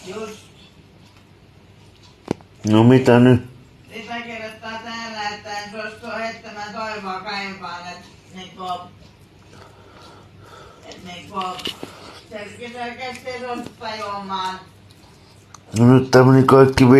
Just. No mitä nyt? Sitä kirjoittaa täällä, että en suostu heittämään toivoa kaipaan, että selkeästi ei suostu tajuamaan. No nyt tämä meni kaikki